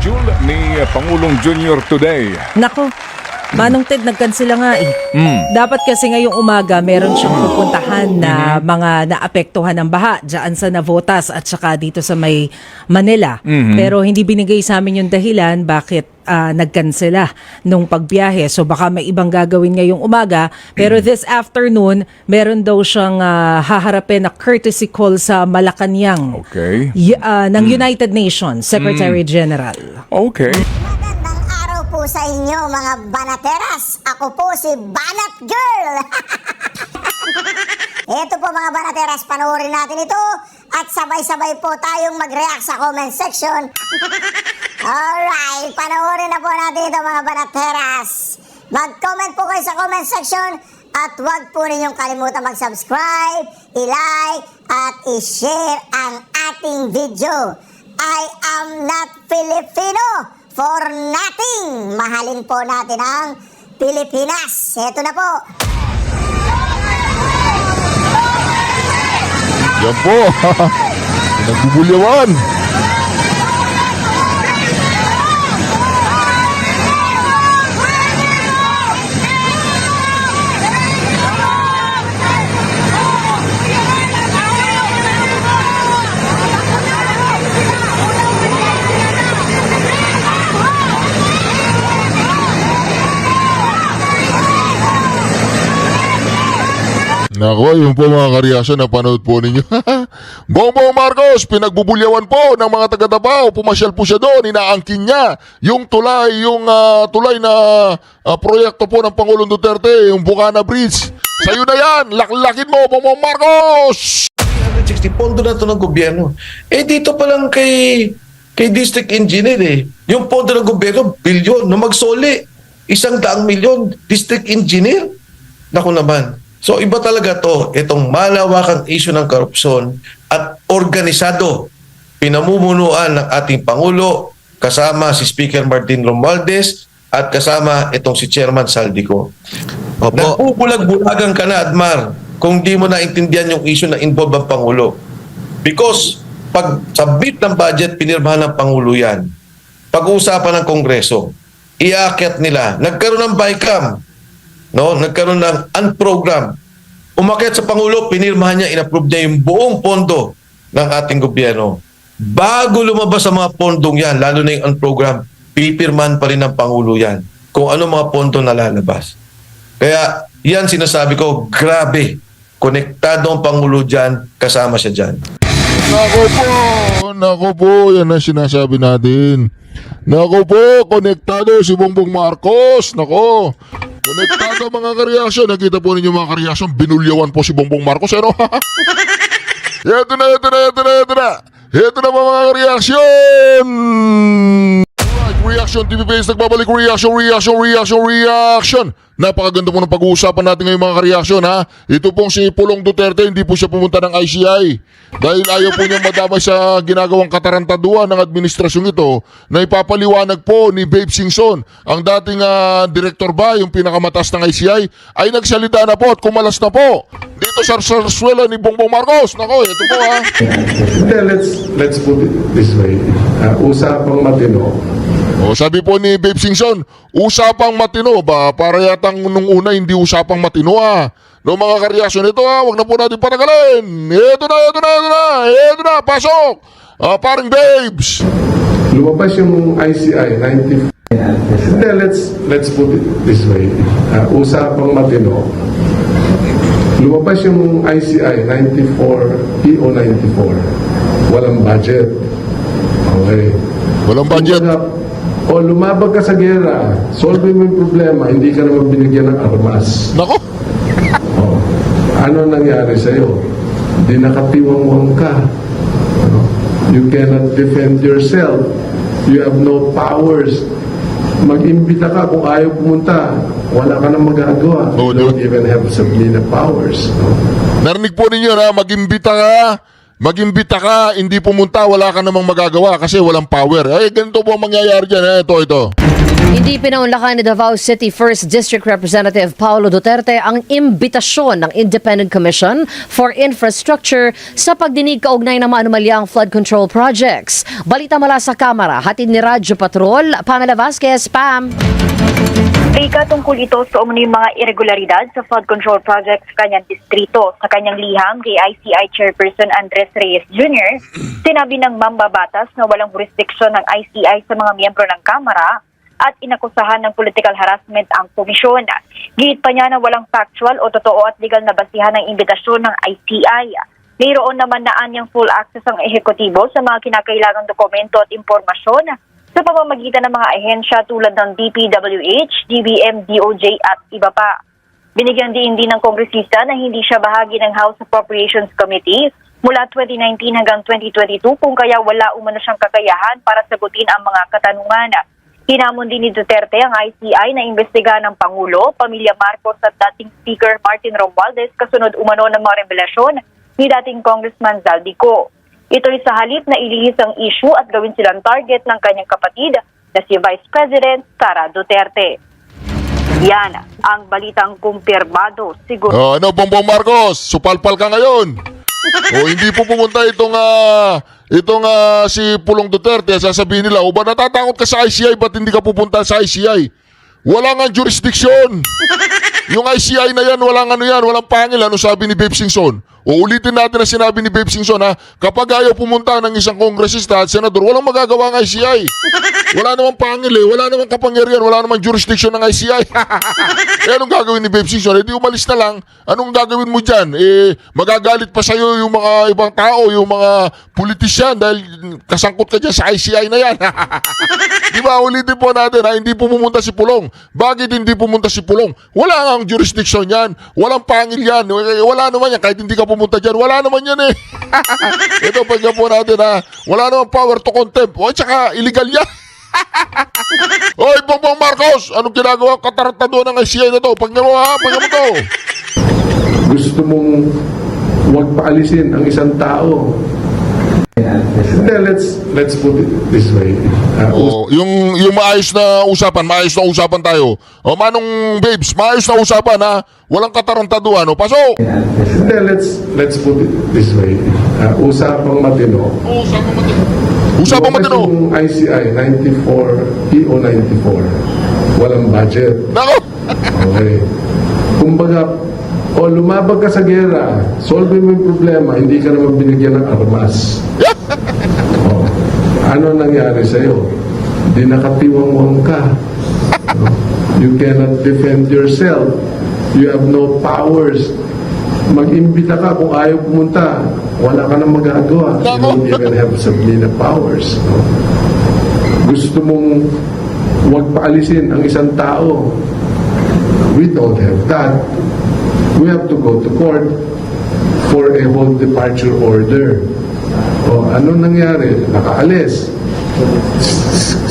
schedule ni Pangulong Junior today? Nako, Manong Ted, nagkansela nga eh. Dapat kasi ngayong umaga meron siyang pupuntahan na mga naapektuhan ng baha dyan sa Navotas at saka dito sa may Manila. Pero hindi binigay sa amin yung dahilan bakit nagkansela nung pagbiyahe. So baka may ibang gagawin ngayong umaga. Pero this afternoon, meron daw siyang haharapin na courtesy call sa Malacanang Okay. ng United Nations Secretary General. Okay. Magandang araw po sa inyo mga banateras. Ako po si Banat Girl. Ito po mga banateras, panoorin natin ito at sabay-sabay po tayong mag-react sa comment section. Alright, panoorin na po natin ito mga banateras. Mag-comment po kayo sa comment section at huwag po ninyong kalimutan mag-subscribe, i-like at i-share ang ating video. I am not Filipino for nothing. Mahalin po natin ang Pilipinas. Ito na po. Yan po. Nagbubulyawan. Nako, yung po mga karyasa na panood po ninyo. Bongbong Marcos, pinagbubulyawan po ng mga taga-Davao. Pumasyal po siya doon, inaangkin niya yung tulay na proyekto po ng Pangulong Duterte, yung Bukana Bridge. Sa'yo na yan, laklakin mo, Bongbong Marcos! 160 pondo na ito ng gobyerno. Eh dito pa lang kay district engineer eh. Yung pondo ng gobyerno, bilyon. No magsoli, 100 milyon district engineer. Naku naman. So iba talaga to, itong malawakang issue ng korupsyon at organisado. Pinamumunuan ng ating Pangulo, kasama si Speaker Martin Romualdez at kasama itong si Chairman Saldico. Nagbubulag-bulagan ka na, Admar, kung di mo naintindihan yung issue na involved ang Pangulo. Because pag submit ng budget, pinirmahan ng Pangulo yan. Pag-uusapan ng Kongreso, iakyat nila. Nagkaroon ng BICAM, no? Nagkaroon ng unprogram. Umakyat sa Pangulo, pinirmahan niya, inapprove niya yung buong pondo ng ating gobyerno. Bago lumabas sa mga pondong yan, lalo na yung unprogram, pipirmahan pa rin ng Pangulo yan kung ano mga pondo na lalabas. Kaya yan sinasabi ko, grabe. Konektado ang Pangulo dyan, kasama siya dyan. Nako po, yan ang sinasabi natin. Nako po, konektado si Bongbong Marcos. Nako, konektado mga kareaksyon. Nakita po ninyo mga kareaksyon, binulyawan po si Bongbong Marcos. Ano? Ito na. Ito na mga kareaksyon. Reaction TV Base, nagbabalik reaction. Napakaganda po ng pag-uusapan natin ngayon mga kareaksyon ha. Ito pong si Pulong Duterte, hindi po siya pumunta ng ICI dahil ayaw po niya madamay sa ginagawang katarantaduan ng administrasyong ito na ipapaliwanag po ni Babe Singson, ang dating director ba, yung pinakamataas ng ICI, ay nagsalita na po at kumalas na po dito sa sarswela ni Bongbong Marcos. Nako, ito po ha. Let's put it this way. Usapang matino. O, sabi po ni Babe Singson, usapang matino ba? Para yatang nung una hindi usapang matino no mga kareaksyon ito wag na po natin patagalin. Ito na, pasok! Parang Babes! Lumabas yung ICI 94. Let's put it this way. Usapang matino. Lumabas yung ICI 94, PO 94. Walang budget. Okay. Walang budget. O lumabag ka sa gera, solve mo yung problema, hindi ka naman binigyan ng armas. Nako! O, ano nangyari sa'yo? Di nakatiwangwang ka. Ano? You cannot defend yourself. You have no powers. Mag-imbita ka kung ayaw pumunta. Wala ka nang magagawa. You don't even have subpoena powers. No? Narinig po ninyo na mag-imbita ka, hindi pumunta, wala ka namang magagawa kasi walang power. Ay, ganito po ang mangyayari dyan. Ito. Hindi pinaunlakan ni Davao City 1st District Representative Paulo Duterte ang imbitasyon ng Independent Commission for Infrastructure sa pagdinig kaugnay ng maanumalyang flood control projects. Balita mula sa Kamara, hatid ni Radyo Patrol, Pamela Vasquez, Pam. Rika, tungkol ito sa umano'y mga irregularidad sa flood control project sa kanyang distrito. Sa kanyang liham kay ICI Chairperson Andres Reyes Jr., sinabi ng mambabatas na walang jurisdiksyon ng ICI sa mga miyembro ng Kamara at inakusahan ng political harassment ang komisyon. Gihit pa niya na walang factual o totoo at legal na basihan ng imbitasyon ng ICI. Mayroon naman na anyang full access ang ehekutibo sa mga kinakailangang dokumento at impormasyon sa pamamagitan ng mga ahensya tulad ng DPWH, DBM, DOJ at iba pa. Binigyan din ng kongresista na hindi siya bahagi ng House Appropriations Committee mula 2019 hanggang 2022 kung kaya wala umano siyang kakayahan para sagutin ang mga katanungan. Hinamon din ni Duterte ang ICI na imbestigahan ng Pangulo, Pamilya Marcos at dating Speaker Martin Romualdez kasunod umano ng mga revelasyon ni dating Congressman Zaldico. Ito'y sa halip na ilihis ang issue at gawin silang target ng kanyang kapatid na si Vice President Sara Duterte. Yan ang balitang kumpirmado siguro. Ano, Bongbong Marcos? Supalpal ka ngayon. O hindi po pumunta itong si Pulong Duterte. Sasabihin nila, o ba natatakot ka sa ICI? Ba't hindi ka pupunta sa ICI? Wala nga jurisdiction. Yung ICI na yan, walang walang pangil. Ano sabi ni Babe Singson? O ulitin natin ang sinabi ni Babe Singson, ha? Kapag ayaw pumunta ng isang kongresista at senador, walang magagawa ang ICI. Wala namang pangil wala namang kapangyarihan, wala namang jurisdiction ng ICI. Anong gagawin ni Babe Singson? Di umalis na lang. Anong gagawin mo dyan? Magagalit pa sa'yo yung mga ibang tao, yung mga politisyan dahil kasangkot ka dyan sa ICI na yan. Di ba? Ulitin po natin, ha? Hindi po pumunta si Pulong. Bakit hindi pumunta si Pulong? Wala nga ang jurisdiction yan. Walang pangil yan. Wala naman yan. Kahit hindi ka pumunta dyan, wala naman yan Ito, pagka po natin, ha? Wala naman power to contempt. O, tsaka illegal yan. Oy, Bongbong Marcos, anong ginagawa katarantado ng ICI na to? Pagka mo to. Gusto mong huwag paalisin ang isang tao. Hindi, let's put it this way. Yung maayos na usapan tayo. O, Manong Babes, maayos na usapan, ha? Walang katarantaduan, pasok! Hindi, let's put it this way. Usapang matino. Usapang matino. Yung ICI 94, PO 94, walang budget. Nako! Okay. Kumbaga, lumabag ka sa gera, solve mo yung problema, hindi ka naman binigyan ng armas. Ano nangyari sa'yo? Di nakatiwangwang ka. You cannot defend yourself. You have no powers. Mag-imbita ka kung ayaw pumunta. Wala ka nang magagawa. You don't even have subpoena powers. Gusto mong huwag paalisin ang isang tao. We don't have that. We have to go to court for a whole departure order. Ano nangyari? Nakaalis.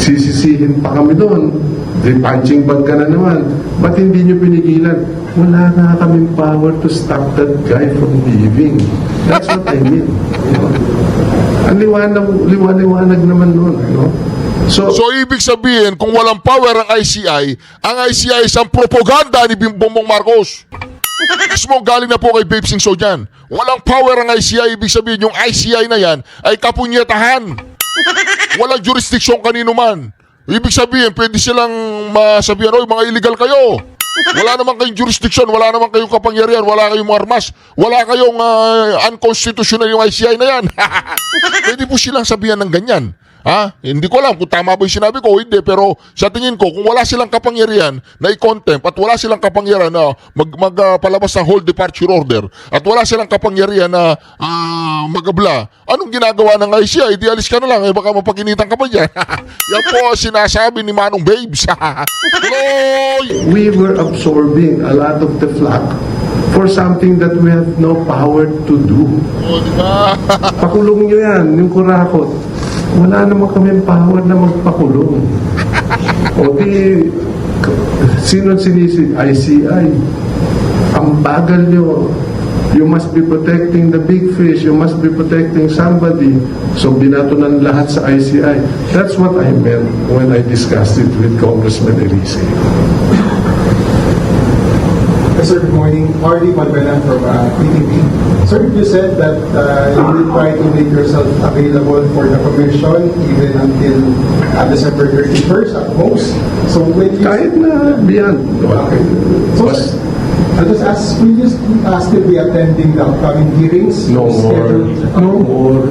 Sisisihin pa kami doon. Punching bag ka na naman. Ba't hindi nyo pinigilan? Wala na kaming power to stop that guy from leaving. That's what I mean. Ang liwanag naman noon. So, ibig sabihin, kung walang power ang ICI isang propaganda ni Bongbong Marcos. Mismo galing na po kay Babe Singson yan. Walang power ang ICI, ibig sabihin yung ICI na yan ay kapunyetahan. Walang jurisdiction kanino man. Ibig sabihin, pwede silang masabihan, oy, mga illegal kayo. Wala naman kayong jurisdiction, wala naman kayong kapangyarihan, wala kayong armas, wala kayong unconstitutional yung ICI na yan. Pwede po silang sabihan ng ganyan. Hindi ko alam kung tama ba yung sinabi ko o hindi, pero sa tingin ko, kung wala silang kapangyarihan na i-contempt at wala silang kapangyarihan na magpalabas ng whole departure order at wala silang kapangyarihan na magabla, anong ginagawa ng ICI? Di alis ka na lang, baka mapaginitan ka pa dyan. Yan po sinasabi ni Manong Babes. we were absorbing a lot of the flak for something that we have no power to do. Pakulong nyo yan, yung kurakot. Wala naman kami power na magpakulong. Sino sinisi? ICI. Ang bagal nyo. You must be protecting the big fish. You must be protecting somebody. So binatunan lahat sa ICI. That's what I meant when I discussed it with Congressman Elise. Sir, good morning. Marty Malvenan from PTV. Sir, you said that you will try to make yourself available for the commission even until December 31st at most. So when you... Kahit na beyond. Okay. So, Mas- sir, I'll just ask, will you still be attending the upcoming hearings? No more. No more.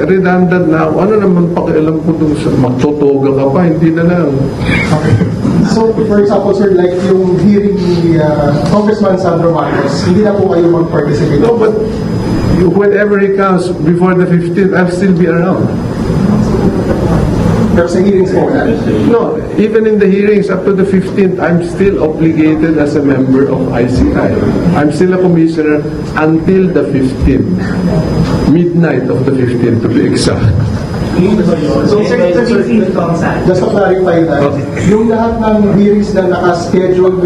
Redundant na ako. Ano naman pakialam ko dun sa magtotoga ka pa, hindi na lang. Okay. So, for example, sir, like yung hearing ni Congressman Sandro Marcos, hindi na po kayo mag-participate? No, but whenever he comes before the 15th, I'll still be around. Pero sa hearings po, wala? No, even in the hearings up to the 15th, I'm still obligated as a member of ICI. I'm still a commissioner until the 15th. Midnight of the 15th to be exact. So, sir, just to clarify that, yung lahat ng hearings na naka-schedule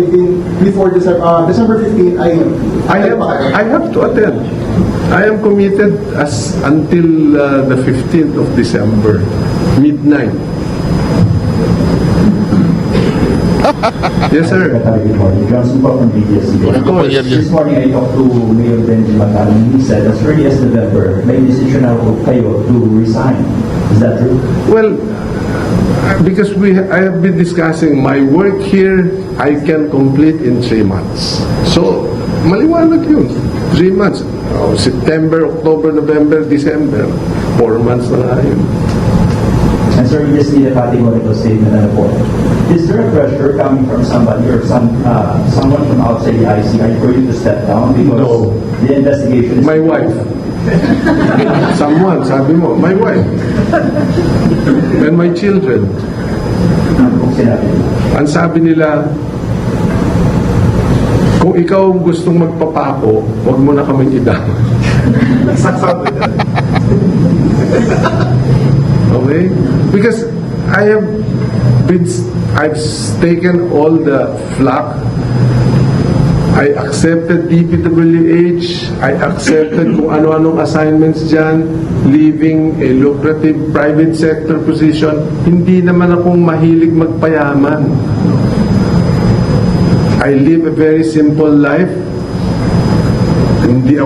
before December 15 ay I have to attend. I am committed until the 15th of December, midnight. Yes, sir. Good morning. Johnson po from BDSC. Of course. This morning I talked to Mayor Benji Matalang. He said as early as November, may decision na po kayo to resign. Is that true? Well, because I have been discussing my work here, I can complete in 3 months. So, maliwanag yun. 3 months. September, October, November, December. 4 months na nga yun. And sir, you just need a categorical statement and a report. Is there a pressure coming from somebody or someone from outside the ICI for you to step down? Because No. the investigation is... My wife. Someone, sabi mo, my wife. And my children. Ano pong sinabi? Ang sabi nila, kung ikaw ang gustong magpapako, huwag mo na kaming idama. Okay? Because I've taken all the flack. I accepted DPWH. I accepted kung ano-anong assignments dyan, leaving a lucrative private sector position. Hindi naman akong mahilig magpayaman. I live a very simple life. Hindi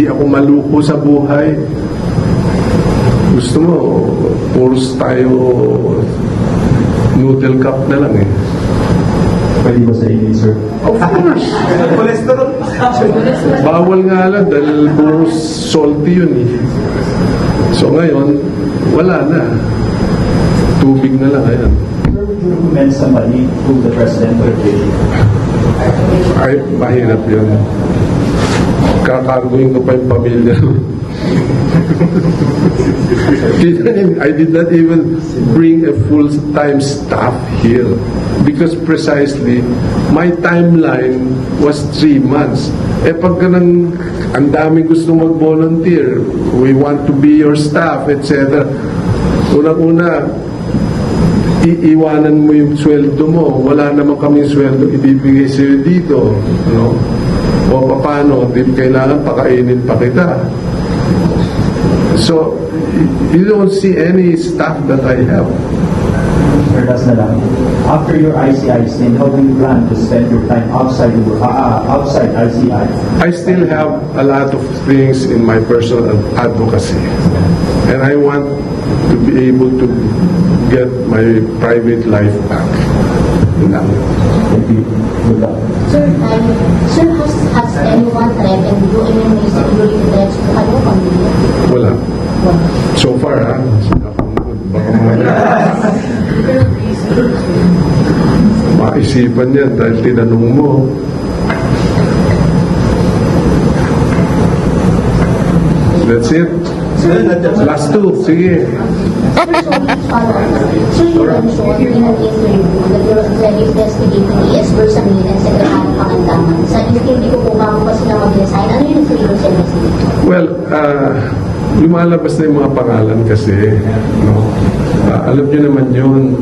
ako maluko sa buhay. Gusto mo, puros tayo noodle cup na lang eh. Pwede ba sa inyo, sir? Of course. Bawal nga lang dahil puros salty yun eh. So ngayon, wala na. Tubig na lang ngayon. Sir, would you recommend somebody to the president or the Ay, mahirap yun. Kakarguin ko pa yung pamilya. I did not even bring a full-time staff here because precisely my timeline was 3 months. Pag ganang ang daming gusto mag-volunteer, we want to be your staff, etc. Unang-una, iiwanan mo yung sweldo mo. Wala naman kaming sweldo ibibigay sa'yo dito. No? O paano, di kailangan pakainin pa kita. So, you don't see any staff that I have. Sir, that's na lang. After your ICI stint, how do you plan to spend your time outside ICI? I still have a lot of things in my personal advocacy. And I want to be able to get my private life back. Lang. Thank you. Good luck. Sir, has anyone threatened you? Any may security threats to kayo, pamilya? Wala. So far, ha? Baka maisipan yan dahil tinanong mo. That's it. Last two. Sige. So you mentioned in an interview that you're investigating AS Bersamin and Secretary Pangandaman. Sa interview ko po bago pa sila mag-resign, ano yung freedom sa investigation? Well, lumalabas na yung mga pangalan kasi. No? Alam nyo naman yun.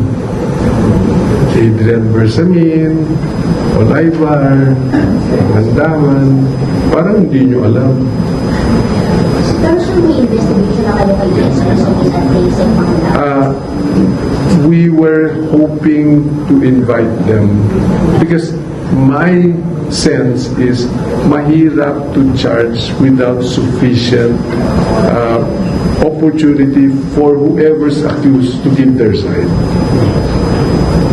Adrian Bersamin, Olaivar, Pangandaman, Parang hindi nyo alam. Pero sure may investigation na kayo kay DSR sa case at tracing mga tao. We were hoping to invite them because my sense is mahirap to charge without sufficient opportunity for whoever's accused to give their side.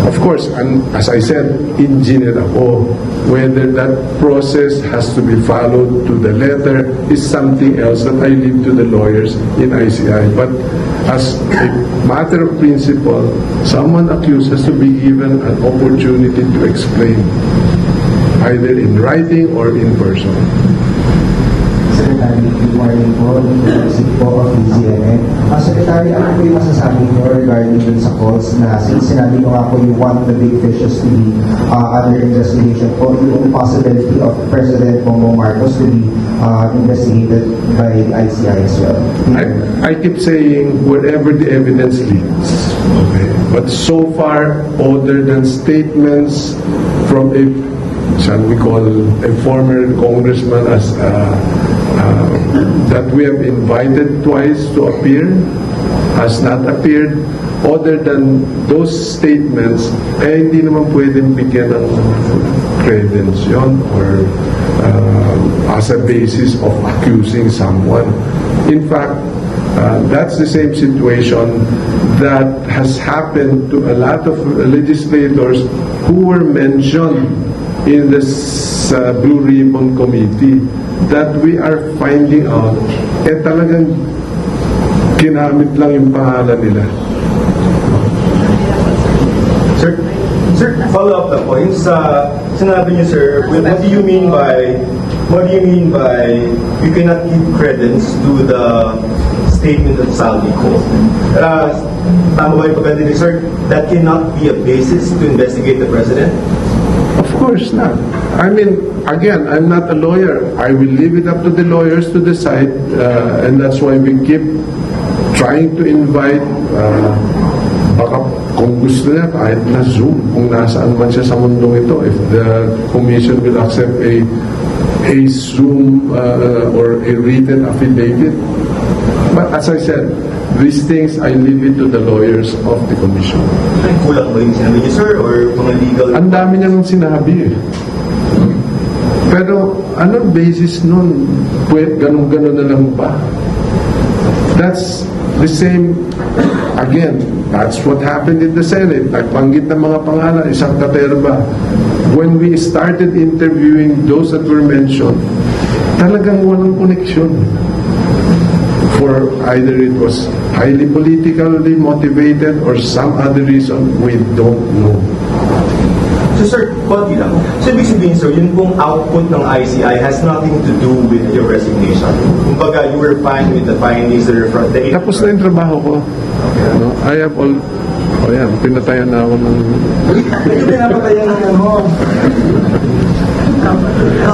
Of course, and as I said, engineer ako. Whether that process has to be followed to the letter is something else that I leave to the lawyers in ICI. But as a matter of principle, someone accused has to be given an opportunity to explain, either in writing or in person. Secretary, good morning po. Isip po of DZMN. Secretary, ano po yung masasabi ko regarding dun sa calls na sinabi ko nga po you want the big fishes to be under investigation po, yung possibility of President Bongbong Marcos to be investigated by the ICI as well? I keep saying wherever the evidence leads. Okay. But so far, other than statements from a, shall we call, a former congressman as that we have invited twice to appear, has not appeared. Other than those statements, hindi naman pwedeng bigyan ng credence yun or as a basis of accusing someone. In fact, that's the same situation that has happened to a lot of legislators who were mentioned in this Blue Ribbon Committee that we are finding out talagang ginamit lang yung pangalan nila. Sir, follow up the points. Sinabi niyo, sir, what do you mean by you cannot give credence to the statement of Saldi Co? Tama ba yung pagkatili, sir? That cannot be a basis to investigate the president? Of course not. I mean, again, I'm not a lawyer. I will leave it up to the lawyers to decide, and that's why we keep trying to invite, baka kung gusto niya, kahit na Zoom, kung nasaan man siya sa mundong ito, if the commission will accept a Zoom or a written affidavit. But as I said, these things, I leave it to the lawyers of the commission. Kulang ba yung sinabi niyo, sir, or mga legal? Ang dami niyang sinabi eh. Pero anong basis nun? Ganun-ganun na lang ba? That's the same, again, that's what happened in the Senate. Nagbanggit ng mga pangalan, isang katerba. When we started interviewing those that were mentioned, talagang walang connection. For either it was highly politically motivated or some other reason, we don't know. So, sir, konti lang. So, ibig sabihin, sir, yun pong output ng ICI has nothing to do with your resignation. Kumbaga, you were fine with the findings that are from the... Tapos na yung trabaho ko. Okay. No? I have all... O yan, pinatayan na ako ng... Ito pinapatayan ng ano.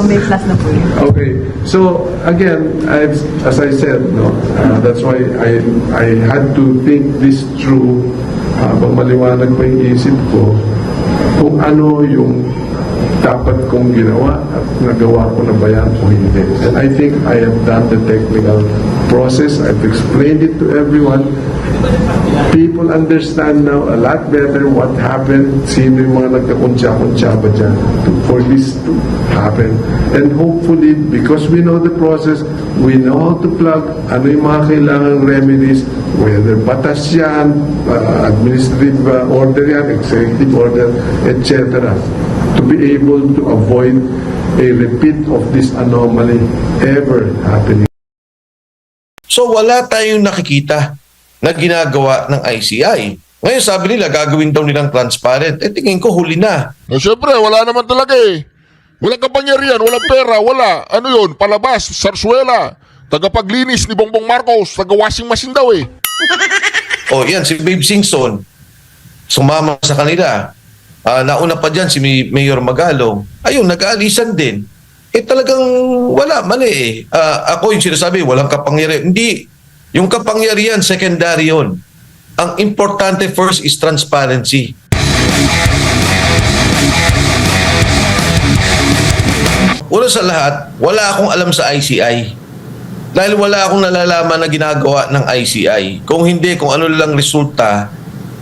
May plus na po yun. Okay, so again, as I said, no, that's why I had to think this through habang maliwanag pa yung isip ko kung ano yung dapat kong ginawa at nagawa ko na ba yan o hindi. And I think I have done the technical process. I've explained it to everyone. People understand now a lot better what happened, sino yung mga nagkakunsya-kunsya ba dyan for this to happen. And hopefully, because we know the process, we know how to plug, ano yung mga kailangang remedies, whether batas yan, administrative order yan, executive order, etc. to be able to avoid a repeat of this anomaly ever happening. So wala tayong nakikita na ginagawa ng ICI. Ngayon sabi nila gagawin daw nilang transparent. Tingin ko huli na. Siyempre, wala naman talaga eh. Walang kapangyarihan, walang pera, wala. Ano yun? Palabas, sarsuela. Tagapaglinis ni Bongbong Marcos, taga-washing machine daw eh. O yan, si Babe Singson, sumama sa kanila. Nauna pa dyan si Mayor Magalong. Ayun, nag-aalisan din. Talagang wala, mali eh. Ako yung sinasabi, walang kapangyarihan. Hindi. Yung kapangyarihan, secondary yun. Ang importante first is transparency. una sa lahat, wala akong alam sa ICI. Dahil wala akong nalalaman na ginagawa ng ICI. Kung hindi, kung ano lang resulta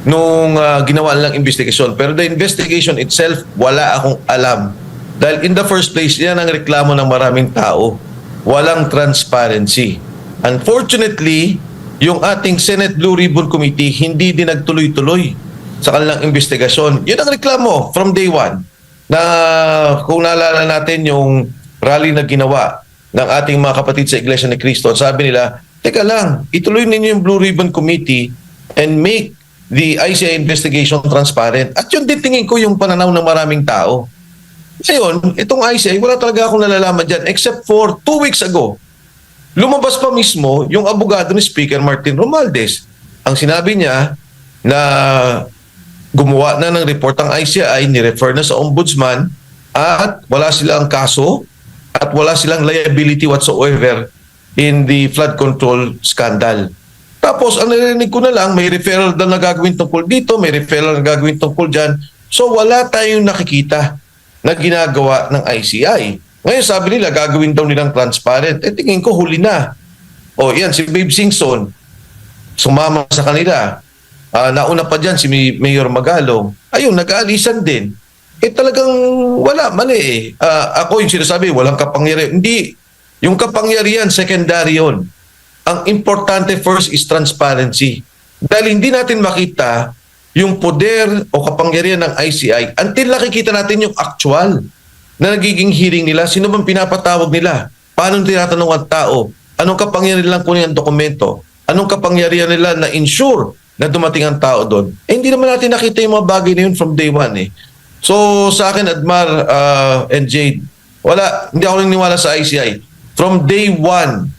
nung ginawa nilang investigation. Pero the investigation itself, wala akong alam. Dahil in the first place, yan ang reklamo ng maraming tao. Walang transparency. Unfortunately, yung ating Senate Blue Ribbon Committee hindi din nagtuloy-tuloy sa kanilang investigasyon. Yun ang reklamo from day one. Na kung naalala natin yung rally na ginawa ng ating mga kapatid sa Iglesia ni Cristo, sabi nila, teka lang, ituloy ninyo yung Blue Ribbon Committee and make the ICI investigation transparent. At yun din tingin ko yung pananaw ng maraming tao. Ngayon, itong ICI, wala talaga akong nalalaman dyan except for 2 weeks ago. Lumabas pa mismo yung abogado ni Speaker Martin Romualdez. Ang sinabi niya na gumawa na ng report ang ICI, ni-refer na sa ombudsman at wala silang kaso at wala silang liability whatsoever in the flood control scandal. Tapos, ang narinig ko na lang, may referral na gagawin tungkol dito, may referral na gagawin tungkol dyan. So, wala tayong nakikita na ginagawa ng ICI. Ngayon, sabi nila, gagawin daw nilang transparent. Eh, tingin ko, huli na. O, yan, si Babe Singson, sumama sa kanila. Nauna pa dyan si Mayor Magalong. Ayun, nag-aalisan din. Eh talagang wala, mali eh. Ako yung sinasabi, walang kapangyarihan. Hindi. Yung kapangyarihan, secondary yun. Ang importante first is transparency. Dahil hindi natin makita yung poder o kapangyarihan ng ICI until nakikita natin yung actual na nagiging hearing nila. Sino bang pinapatawag nila? Paano tinatanong ang tao? Anong kapangyarihan nilang kunin ang dokumento? Anong kapangyarihan nila na ensure na dumating ang tao doon? Eh, hindi naman natin nakita yung mga bagay na yun from day one eh. So sa akin, Admar and Jade, hindi ako naniniwala sa ICI. From day one,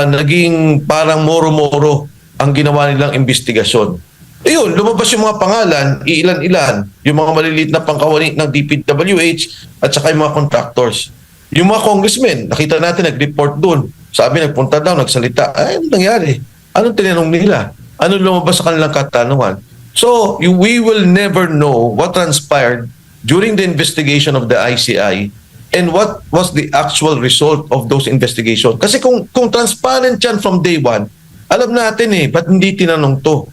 naging parang moro-moro ang ginawa nilang investigasyon. Ayun, lumabas yung mga pangalan, iilan-ilan, yung mga maliliit na pangkawani ng DPWH at saka yung mga contractors. Yung mga congressmen, nakita natin nag-report doon. Sabi, nagpunta daw, nagsalita. Ay, ano nangyari? Anong tinanong nila? Ano lumabas sa kanilang katanungan? So, we will never know what transpired during the investigation of the ICI and what was the actual result of those investigations. Kasi kung transparent yan from day one, alam natin ba't hindi tinanong to?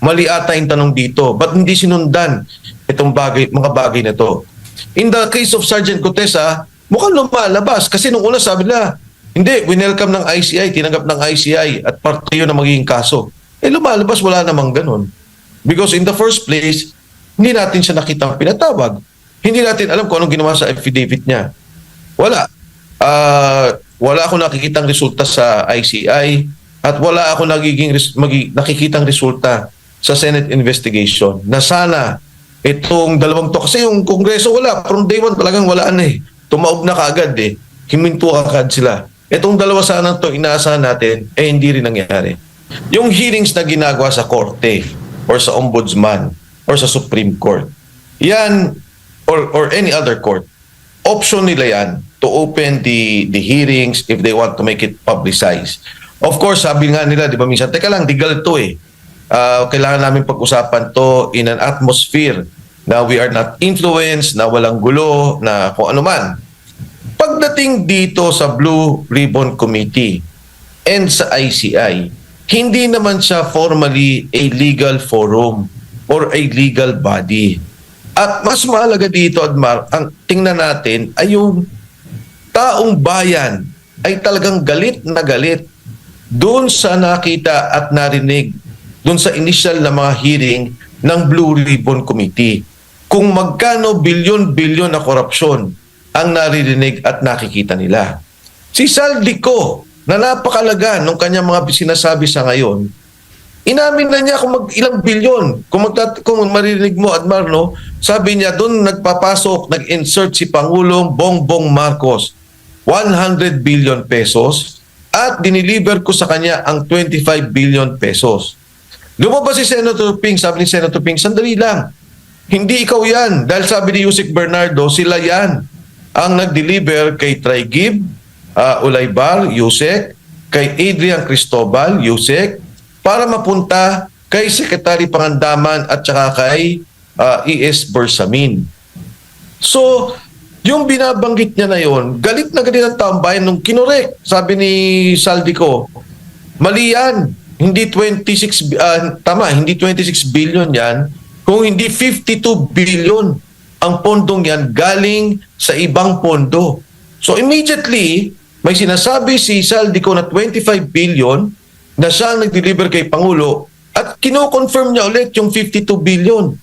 Mali ata yung tanong dito. Ba't hindi sinundan itong mga bagay na to? In the case of Sergeant Cotesa, mukhang lumalabas. Kasi nung una sabi nila, hindi, winelcome ng ICI, tinanggap ng ICI at parte yun na magiging kaso. Lumalabas, wala namang ganun. Because in the first place, hindi natin siya nakitang pinatawag. Hindi natin alam kung anong ginawa sa affidavit niya. Wala. Wala akong nakikitang resulta sa ICI at wala akong nakikitang resulta sa Senate investigation na sana itong dalawang to. Kasi yung Kongreso wala. From day one talagang wala na eh. Tumaob na kaagad eh. Himinto agad sila. Itong dalawa sana to inaasahan natin hindi rin nangyari. Yung hearings na ginagawa sa korte or sa ombudsman or sa Supreme Court, yan or any other court, option nila yan to open the hearings if they want to make it publicized. Of course, sabi nga nila, di ba minsan, teka lang, legal to eh. Kailangan namin pag-usapan to in an atmosphere na we are not influenced, na walang gulo, na kung ano man. Pagdating dito sa Blue Ribbon Committee and sa ICI, hindi naman siya formally a legal forum or a legal body. At mas mahalaga dito, Admar, ang tingnan natin ay yung taong bayan ay talagang galit na galit doon sa nakita at narinig doon sa initial na mga hearing ng Blue Ribbon Committee. Kung magkano bilyon-bilyon na korupsyon ang naririnig at nakikita nila. Si Saldico, na napakalaga nung kanyang mga sinasabi sa ngayon, inamin na niya kung ilang bilyon. Kung maririnig mo, Admar, no, sabi niya doon nagpapasok, nag-insert si Pangulong Bongbong Marcos 100 billion pesos at diniliver ko sa kanya ang 25 billion pesos. Lumabas si Senator Ping, sabi ni Senator Ping, sandali lang. Hindi ikaw yan. Dahil sabi ni Yusek Bernardo, sila yan ang nag-deliver kay Traigib, Ulaybar, Yusek, kay Adrian Cristobal, Yusek, para mapunta kay Secretary Pangandaman at saka kay E.S. Bersamin. So, Yung binabanggit niya na yon, galit na galit ang taong bayan nung kinorek. Sabi ni Saldico, mali yan. Hindi 26 billion yan, kung hindi 52 billion ang pondong yan galing sa ibang pondo. So immediately, may sinasabi si Saldico na 25 billion na siya ang nag-deliver kay Pangulo at kino-confirm niya ulit yung 52 billion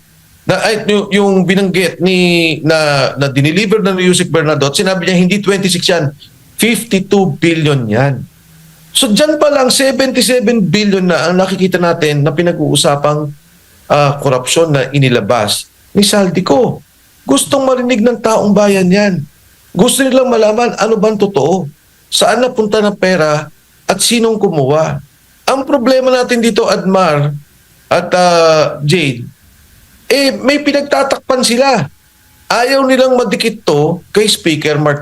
na yung binanggit na dineliver ng Yusek Bernadotte. Sinabi niya hindi 26 yan, 52 billion yan. So dyan pa lang 77 billion na ang nakikita natin na pinag-uusapang korupsyon na inilabas ni Saldico. Gustong marinig ng taong bayan yan. Gusto nilang malaman ano bang totoo, saan napunta ng pera at sinong kumuha. Ang problema natin dito, Admar at Jade, may pinagtatakpan sila. Ayaw nilang madikit to kay Speaker Martin